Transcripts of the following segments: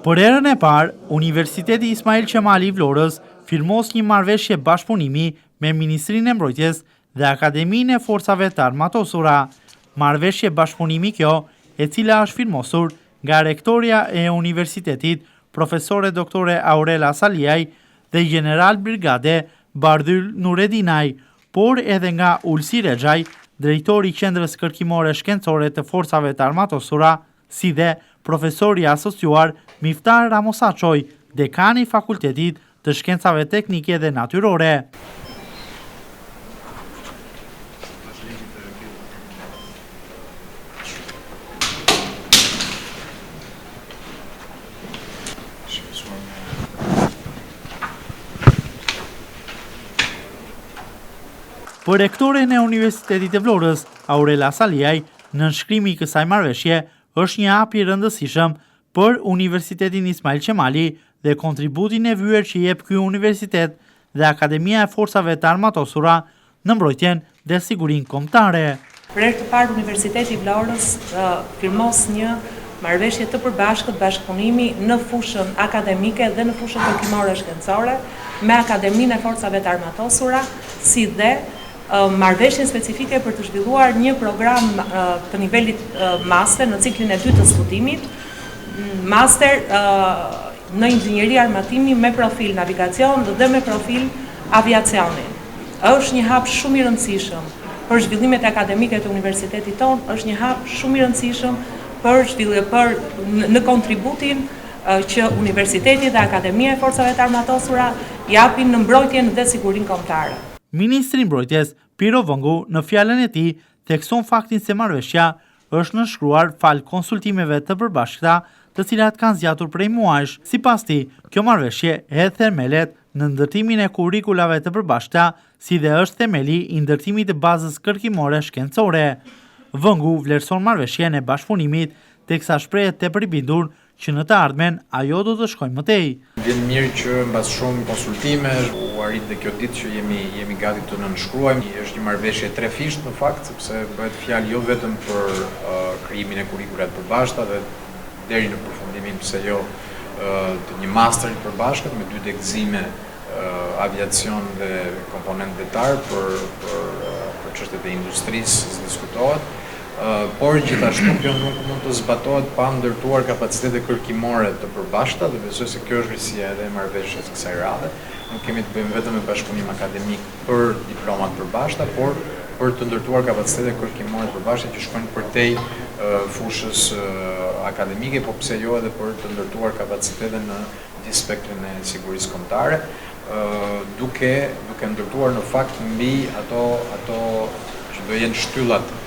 Për herën e parë, Universiteti Ismail Qemali i Vlorës firmos një marrëveshje bashkëpunimi me Ministrinë e Mbrojtjes dhe Akademinë e Forcave të Armatosura. Marrëveshje bashkëpunimi kjo, e cila është firmosur nga rektoria e universitetit, profesore doktore Aurela Saliaj dhe general brigade Bardhyl Nuredinaj, por edhe nga Ulsi Rexhaj, drejtori i Qendrës Kërkimore Shkencore të Forcave të Armatosura, si dhe profesori asociuar Miftar Ramosaçoj, dekani i Fakultetit të Shkencave Teknike dhe Natyrore. Për rektoren e Universitetit të Vlorës, Aurela Saliaj, në nënshkrimi i kësaj marrëveshje është një hap i rëndësishëm për Universitetin Ismail Qemali dhe kontributin e vyer që jep ky universitet dhe Akademia e Forcave të Armatosura në mbrojtjen dhe sigurinë kombëtare. Për herë të parë Universiteti i Vlorës firmos një marrëveshje të përbashkët bashkëpunimi në fushën akademike dhe në fushën kërkimore shkencore me Akademinë e Forcave të Armatosura, si dhe marrëveshje specifike për të zhvilluar një program të nivelit master në ciklin e 2 të studimit, master në inxhinieri armatimi me profil navigacion dhe me profil aviacioni. Është një hap shumë i rëndësishëm për zhvillimet akademike të universitetit tonë, është një hap shumë i rëndësishëm për në kontributin që Universiteti dhe Akademia e Forcave të Armatosura japin në mbrojtjen dhe sigurinë kombëtare. Ministri i Mbrojtjes Piro Vëngu në fjalën e tij thekson faktin se marrëveshja është nënshkruar fal konsultimeve të përbashkëta, të cilat kanë zgjatur prej muajsh. Sipas tij, kjo marrëveshje hedh themelet në ndërtimin e kurrikulave të përbashkëta, si dhe është themeli i ndërtimit të bazës kërkimore shkencore. Vëngu vlerëson marrëveshjen e bashkëpunimit, teksa shprehet tepër i bindur që në të ardhmen ajo do të shkojë më tej. Vjen mirë që mbas shumë konsultime u arrit dhe kjo ditë që jemi gati të nënshkruajmë. Është një marrëveshje trefisht në fakt, sepse bëhet fjalë jo vetëm për krijimin e kurrikulave të përbashkëta dhe deri në përfundimin pse jo të një masteri të përbashkët me 2 dekëzime aviacion dhe komponent detar për çështjet e industrisë diskutohet. Por gjithashtu kjo nuk mund të zbatohet pa ndërtuar kapacitete kërkimore të përbashkëta dhe besoj se kjo është rësia edhe e marrëveshjes kësaj radhe. Nuk kemi të bëjmë vetëm me bashkëpunim akademik për diplomat përbashkëta, por për të ndërtuar kapacitete kërkimore të përbashkëta që shkojnë përtej fushës akademike, po pse jo edhe për të ndërtuar kapacitete në gjithë spektrin e sigurisë kombëtare, duke ndërtuar në fakt mbi ato që do jenë shtyllat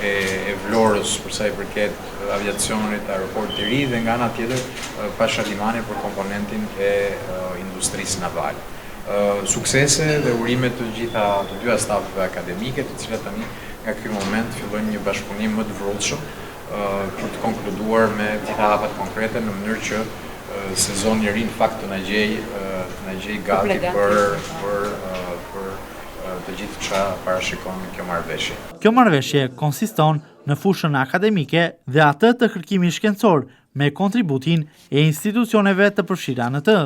e Vlorës për sa i përket aviacionit, aeroportit të ri dhe nga ana tjetër Pashalimani për komponentin e industrisë navale. Suksese dhe urime të gjitha të dyja stafeve akademike, të cilat tani nga ky moment fillojnë një bashkëpunim më të vrollshëm për të konkluduar me gjitha hapat konkrete në mënyrë që sezoni i ri në fakt të na gjej gati për të gjithë që parashikon kjo marrëveshje. Kjo marrëveshje konsiston në fushën akademike dhe atë të kërkimit shkencor me kontributin e institucioneve të përfshira në të.